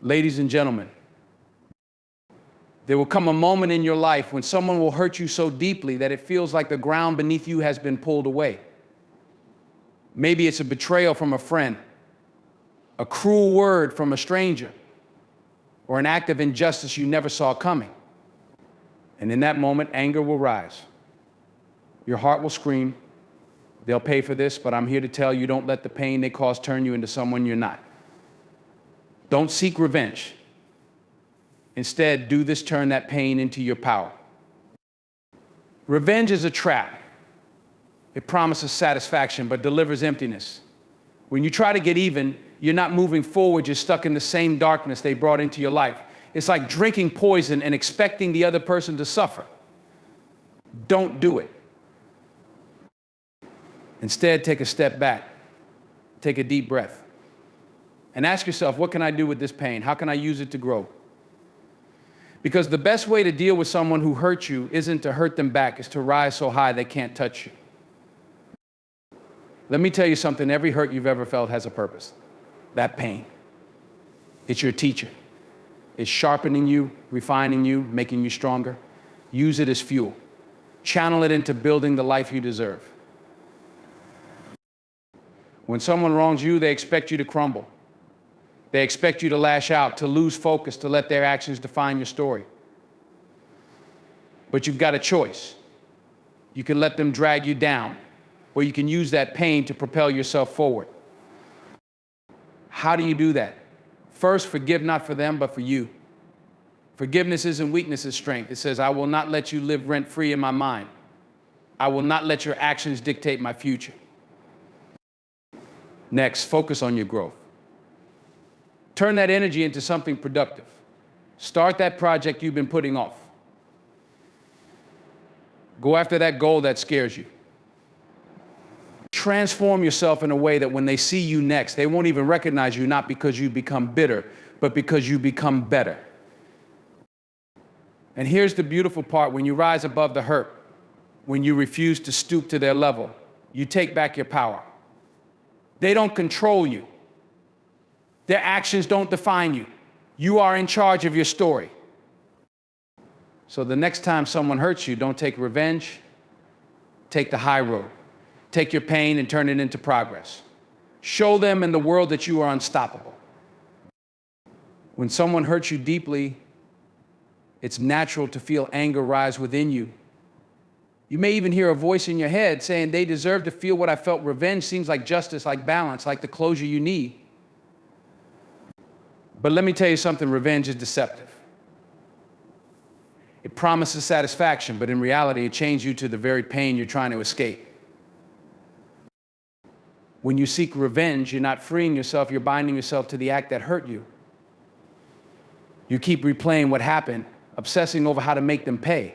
Ladies and gentlemen, there will come a moment in your life when someone will hurt you so deeply that it feels like the ground beneath you has been pulled away. Maybe it's a betrayal from a friend, a cruel word from a stranger, or an act of injustice you never saw coming. And in that moment, anger will rise. Your heart will scream, they'll pay for this, but I'm here to tell you, don't let the pain they cause turn you into someone you're not. Don't seek revenge. Instead, do this, turn that pain into your power. Revenge is a trap. It promises satisfaction, but delivers emptiness. When you try to get even, you're not moving forward, you're stuck in the same darkness they brought into your life. It's like drinking poison and expecting the other person to suffer. Don't do it. Instead, take a step back, take a deep breath, and ask yourself, what can I do with this pain? How can I use it to grow? Because the best way to deal with someone who hurt you isn't to hurt them back, it's to rise so high they can't touch you. Let me tell you something, every hurt you've ever felt has a purpose. That pain. It's your teacher. It's sharpening you, refining you, making you stronger. Use it as fuel. Channel it into building the life you deserve. When someone wrongs you, they expect you to crumble. They expect you to lash out, to lose focus, to let their actions define your story. But you've got a choice. You can let them drag you down, or you can use that pain to propel yourself forward. How do you do that? First, forgive not for them, but for you. Forgiveness isn't weakness, it's strength. It says, I will not let you live rent-free in my mind. I will not let your actions dictate my future. Next, focus on your growth. Turn that energy into something productive. Start that project you've been putting off. Go after that goal that scares you. Transform yourself in a way that when they see you next, they won't even recognize you, not because you become bitter, but because you become better. And here's the beautiful part, when you rise above the hurt, when you refuse to stoop to their level, you take back your power. They don't control you. Their actions don't define you. You are in charge of your story. So the next time someone hurts you, don't take revenge, take the high road. Take your pain and turn it into progress. Show them in the world that you are unstoppable. When someone hurts you deeply, it's natural to feel anger rise within you. You may even hear a voice in your head saying, they deserve to feel what I felt. Revenge seems like justice, like balance, like the closure you need. But let me tell you something, revenge is deceptive. It promises satisfaction, but in reality, it chains you to the very pain you're trying to escape. When you seek revenge, you're not freeing yourself, you're binding yourself to the act that hurt you. You keep replaying what happened, obsessing over how to make them pay.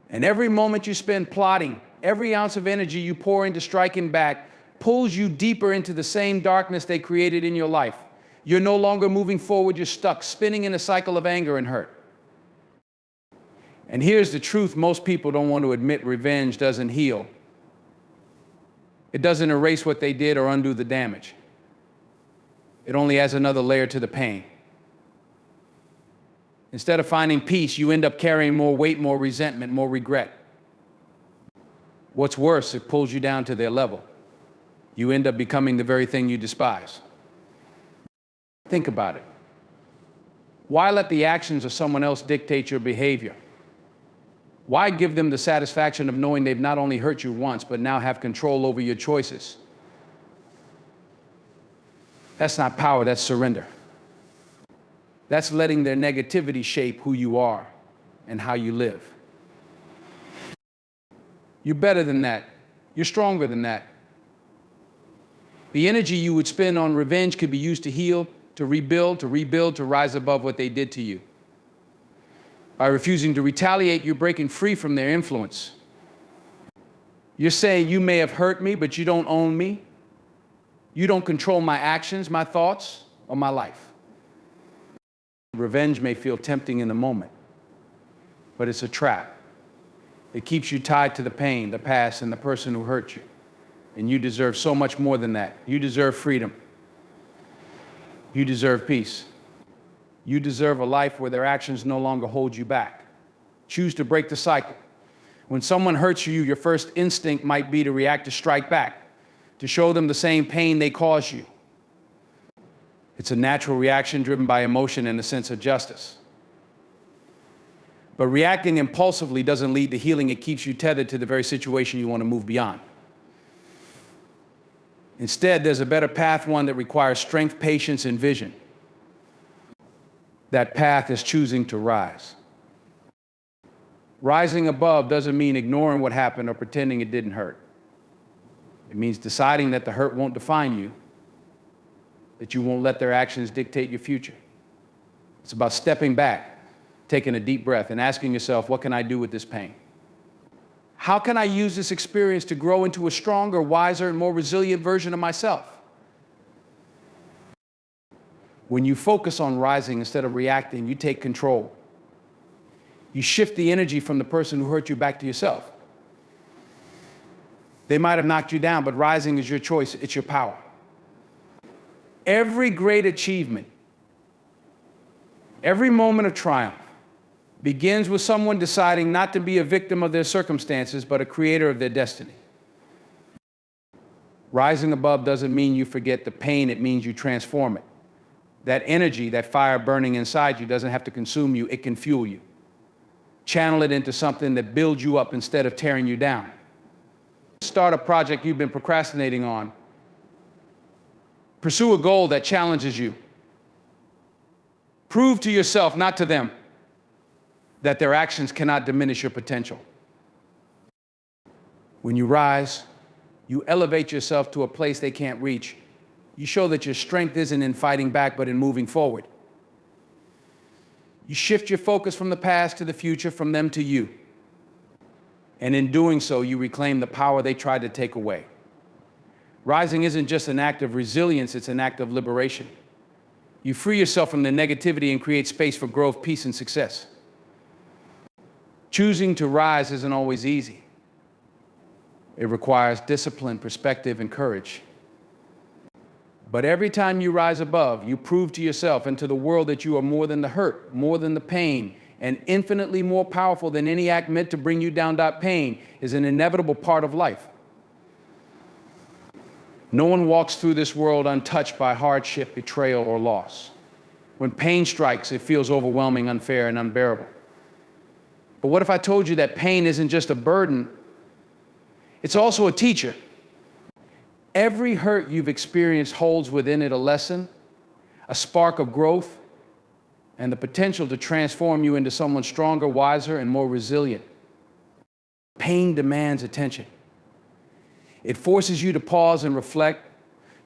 And every moment you spend plotting, every ounce of energy you pour into striking back, pulls you deeper into the same darkness they created in your life. You're no longer moving forward, you're stuck, spinning in a cycle of anger and hurt. And here's the truth most people don't want to admit: revenge doesn't heal. It doesn't erase what they did or undo the damage. It only adds another layer to the pain. Instead of finding peace, you end up carrying more weight, more resentment, more regret. What's worse, it pulls you down to their level. You end up becoming the very thing you despise. Think about it. Why let the actions of someone else dictate your behavior? Why give them the satisfaction of knowing they've not only hurt you once, but now have control over your choices? That's not power, that's surrender. That's letting their negativity shape who you are and how you live. You're better than that. You're stronger than that. The energy you would spend on revenge could be used to heal, to rebuild, to rise above what they did to you. By refusing to retaliate, you're breaking free from their influence. You're saying, you may have hurt me, but you don't own me. You don't control my actions, my thoughts, or my life. Revenge may feel tempting in the moment, but it's a trap. It keeps you tied to the pain, the past, and the person who hurt you. And you deserve so much more than that. You deserve freedom. You deserve peace. You deserve a life where their actions no longer hold you back. Choose to break the cycle. When someone hurts you, your first instinct might be to react, to strike back, to show them the same pain they caused you. It's a natural reaction driven by emotion and a sense of justice. But reacting impulsively doesn't lead to healing. It keeps you tethered to the very situation you want to move beyond. Instead, there's a better path, one that requires strength, patience, and vision. That path is choosing to rise. Rising above doesn't mean ignoring what happened or pretending it didn't hurt. It means deciding that the hurt won't define you, that you won't let their actions dictate your future. It's about stepping back, taking a deep breath, and asking yourself, what can I do with this pain? How can I use this experience to grow into a stronger, wiser, and more resilient version of myself? When you focus on rising instead of reacting, you take control. You shift the energy from the person who hurt you back to yourself. They might have knocked you down, but rising is your choice. It's your power. Every great achievement, every moment of triumph begins with someone deciding not to be a victim of their circumstances, but a creator of their destiny. Rising above doesn't mean you forget the pain. It means you transform it. That energy, that fire burning inside you doesn't have to consume you. It can fuel you. Channel it into something that builds you up instead of tearing you down. Start a project you've been procrastinating on. Pursue a goal that challenges you. Prove to yourself, not to them, that their actions cannot diminish your potential. When you rise, you elevate yourself to a place they can't reach. You show that your strength isn't in fighting back, but in moving forward. You shift your focus from the past to the future, from them to you. And in doing so, you reclaim the power they tried to take away. Rising isn't just an act of resilience, it's an act of liberation. You free yourself from the negativity and create space for growth, peace, and success. Choosing to rise isn't always easy. It requires discipline, perspective, and courage. But every time you rise above, you prove to yourself and to the world that you are more than the hurt, more than the pain, and infinitely more powerful than any act meant to bring you down. Pain is an inevitable part of life. No one walks through this world untouched by hardship, betrayal, or loss. When pain strikes, it feels overwhelming, unfair, and unbearable. But what if I told you that pain isn't just a burden, it's also a teacher? Every hurt you've experienced holds within it a lesson, a spark of growth, and the potential to transform you into someone stronger, wiser, and more resilient. Pain demands attention. It forces you to pause and reflect,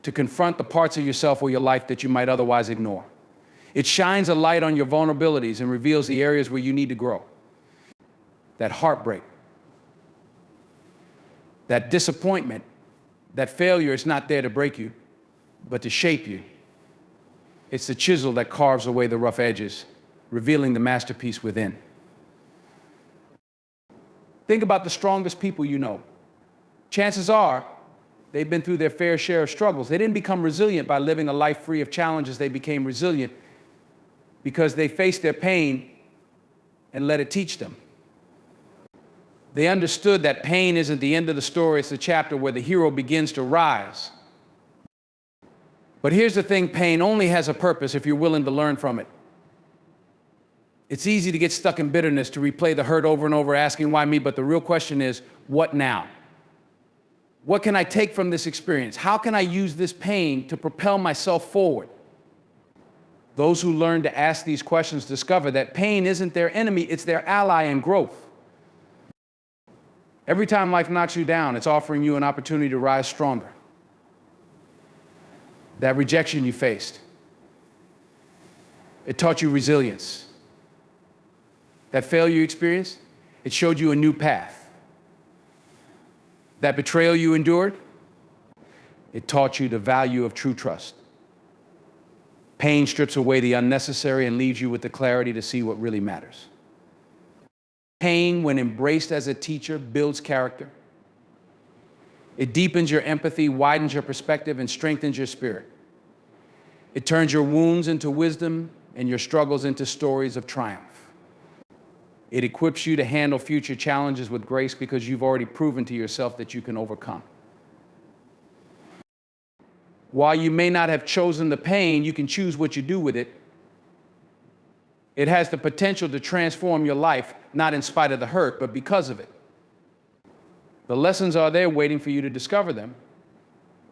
to confront the parts of yourself or your life that you might otherwise ignore. It shines a light on your vulnerabilities and reveals the areas where you need to grow. That heartbreak, that disappointment, that failure is not there to break you, but to shape you. It's the chisel that carves away the rough edges, revealing the masterpiece within. Think about the strongest people you know. Chances are they've been through their fair share of struggles. They didn't become resilient by living a life free of challenges. They became resilient because they faced their pain and let it teach them. They understood that pain isn't the end of the story, it's the chapter where the hero begins to rise. But here's the thing, pain only has a purpose if you're willing to learn from it. It's easy to get stuck in bitterness, to replay the hurt over and over, asking why me, but the real question is, what now? What can I take from this experience? How can I use this pain to propel myself forward? Those who learn to ask these questions discover that pain isn't their enemy, it's their ally in growth. Every time life knocks you down, it's offering you an opportunity to rise stronger. That rejection you faced, it taught you resilience. That failure you experienced, it showed you a new path. That betrayal you endured, it taught you the value of true trust. Pain strips away the unnecessary and leaves you with the clarity to see what really matters. Pain, when embraced as a teacher, builds character. It deepens your empathy, widens your perspective, and strengthens your spirit. It turns your wounds into wisdom, and your struggles into stories of triumph. It equips you to handle future challenges with grace because you've already proven to yourself that you can overcome. While you may not have chosen the pain, you can choose what you do with it. It has the potential to transform your life, not in spite of the hurt, but because of it. The lessons are there waiting for you to discover them,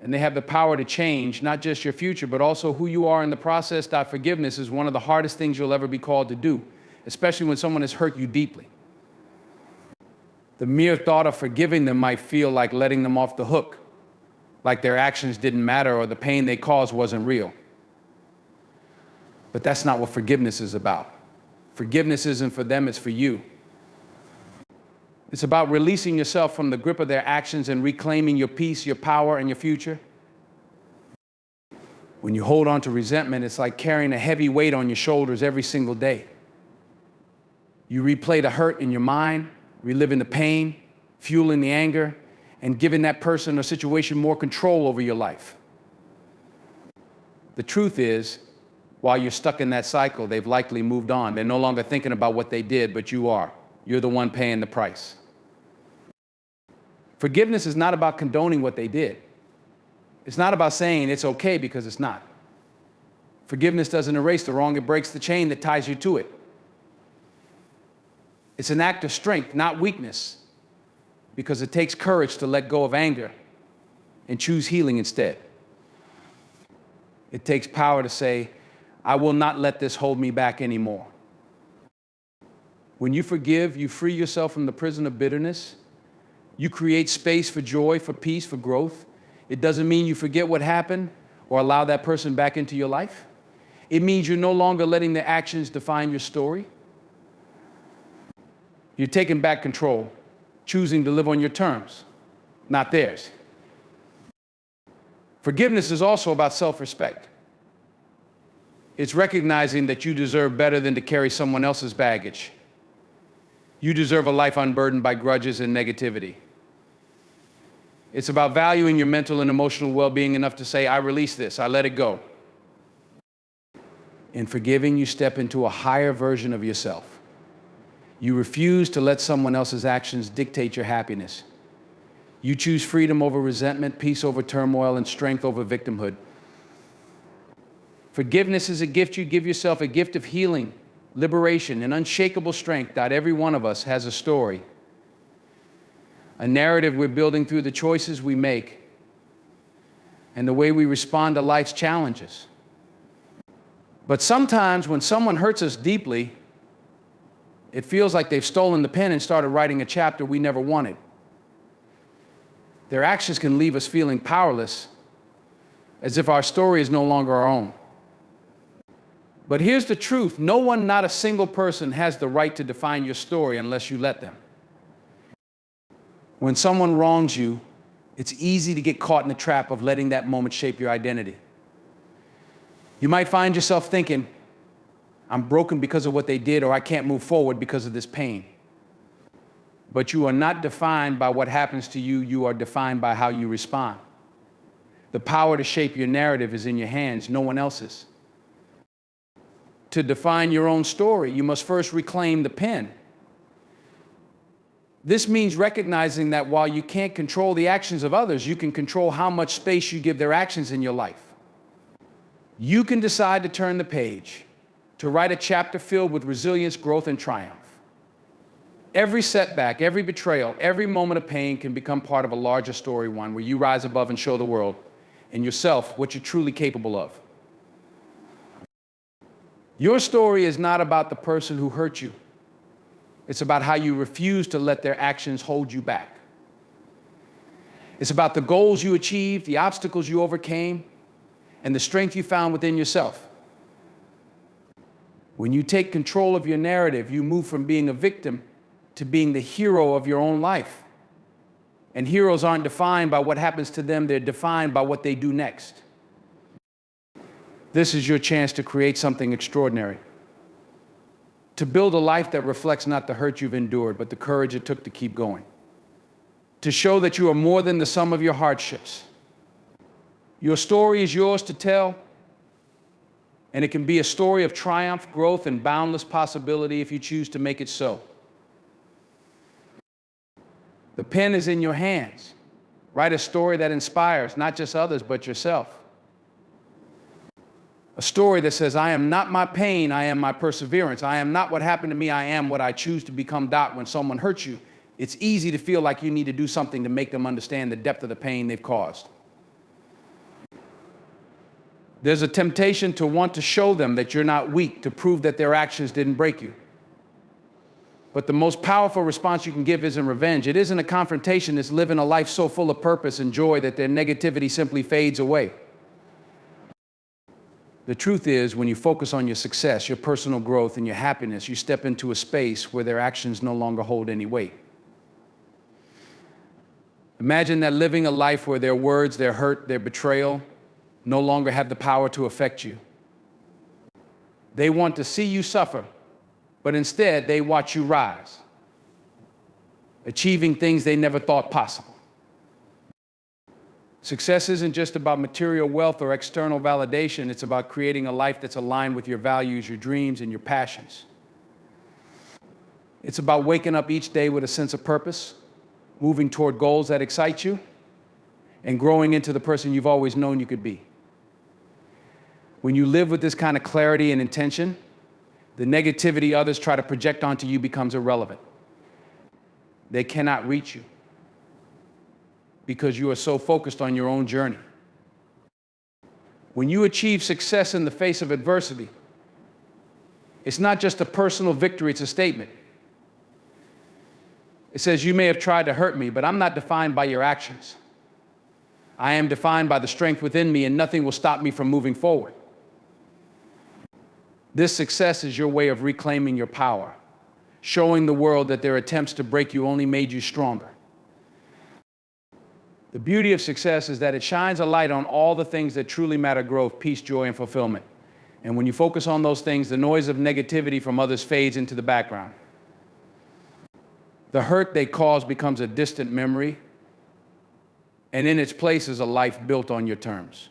and they have the power to change not just your future, but also who you are in the process. Forgiveness is one of the hardest things you'll ever be called to do, especially when someone has hurt you deeply. The mere thought of forgiving them might feel like letting them off the hook, like their actions didn't matter or the pain they caused wasn't real. But that's not what forgiveness is about. Forgiveness isn't for them, it's for you. It's about releasing yourself from the grip of their actions and reclaiming your peace, your power, and your future. When you hold on to resentment, it's like carrying a heavy weight on your shoulders every single day. You replay the hurt in your mind, reliving the pain, fueling the anger, and giving that person or situation more control over your life. The truth is, while you're stuck in that cycle, they've likely moved on. They're no longer thinking about what they did, but you are. You're the one paying the price. Forgiveness is not about condoning what they did. It's not about saying it's okay because it's not. Forgiveness doesn't erase the wrong, it breaks the chain that ties you to it. It's an act of strength, not weakness, because it takes courage to let go of anger and choose healing instead. It takes power to say, I will not let this hold me back anymore. When you forgive, you free yourself from the prison of bitterness. You create space for joy, for peace, for growth. It doesn't mean you forget what happened or allow that person back into your life. It means you're no longer letting their actions define your story. You're taking back control, choosing to live on your terms, not theirs. Forgiveness is also about self-respect. It's recognizing that you deserve better than to carry someone else's baggage. You deserve a life unburdened by grudges and negativity. It's about valuing your mental and emotional well-being enough to say, I release this, I let it go. In forgiving, you step into a higher version of yourself. You refuse to let someone else's actions dictate your happiness. You choose freedom over resentment, peace over turmoil, and strength over victimhood. Forgiveness is a gift you give yourself, a gift of healing, liberation, and unshakable strength. Every one of us has a story, a narrative we're building through the choices we make and the way we respond to life's challenges. But sometimes when someone hurts us deeply, it feels like they've stolen the pen and started writing a chapter we never wanted. Their actions can leave us feeling powerless, as if our story is no longer our own. But here's the truth. No one, not a single person, has the right to define your story unless you let them. When someone wrongs you, it's easy to get caught in the trap of letting that moment shape your identity. You might find yourself thinking, I'm broken because of what they did, or I can't move forward because of this pain. But you are not defined by what happens to you, you are defined by how you respond. The power to shape your narrative is in your hands, no one else's. To define your own story, you must first reclaim the pen. This means recognizing that while you can't control the actions of others, you can control how much space you give their actions in your life. You can decide to turn the page, to write a chapter filled with resilience, growth, and triumph. Every setback, every betrayal, every moment of pain can become part of a larger story, one where you rise above and show the world and yourself what you're truly capable of. Your story is not about the person who hurt you. It's about how you refuse to let their actions hold you back. It's about the goals you achieved, the obstacles you overcame, and the strength you found within yourself. When you take control of your narrative, you move from being a victim to being the hero of your own life. And heroes aren't defined by what happens to them, they're defined by what they do next. This is your chance to create something extraordinary. To build a life that reflects not the hurt you've endured, but the courage it took to keep going. To show that you are more than the sum of your hardships. Your story is yours to tell, And it can be a story of triumph, growth, and boundless possibility if you choose to make it so. The pen is in your hands. Write a story that inspires not just others, but yourself. A story that says, I am not my pain, I am my perseverance. I am not what happened to me, I am what I choose to become. When someone hurts you, it's easy to feel like you need to do something to make them understand the depth of the pain they've caused. There's a temptation to want to show them that you're not weak, to prove that their actions didn't break you. But the most powerful response you can give isn't revenge. It isn't a confrontation. It's living a life so full of purpose and joy that their negativity simply fades away. The truth is, when you focus on your success, your personal growth, and your happiness, you step into a space where their actions no longer hold any weight. Imagine that living a life where their words, their hurt, their betrayal no longer have the power to affect you. They want to see you suffer, but instead they watch you rise, achieving things they never thought possible. Success isn't just about material wealth or external validation. It's about creating a life that's aligned with your values, your dreams, and your passions. It's about waking up each day with a sense of purpose, moving toward goals that excite you, and growing into the person you've always known you could be. When you live with this kind of clarity and intention, the negativity others try to project onto you becomes irrelevant. They cannot reach you because you are so focused on your own journey. When you achieve success in the face of adversity, it's not just a personal victory, it's a statement. It says, you may have tried to hurt me, but I'm not defined by your actions. I am defined by the strength within me, and nothing will stop me from moving forward. This success is your way of reclaiming your power, showing the world that their attempts to break you only made you stronger. The beauty of success is that it shines a light on all the things that truly matter: growth, peace, joy, and fulfillment. And when you focus on those things, the noise of negativity from others fades into the background. The hurt they cause becomes a distant memory, and in its place is a life built on your terms.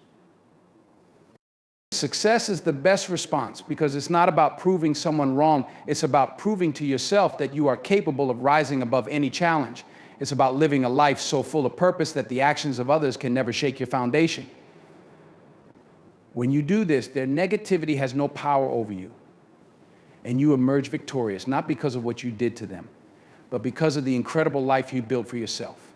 Success is the best response because it's not about proving someone wrong. It's about proving to yourself that you are capable of rising above any challenge. It's about living a life so full of purpose that the actions of others can never shake your foundation. When you do this, their negativity has no power over you, and you emerge victorious, not because of what you did to them, but because of the incredible life you built for yourself.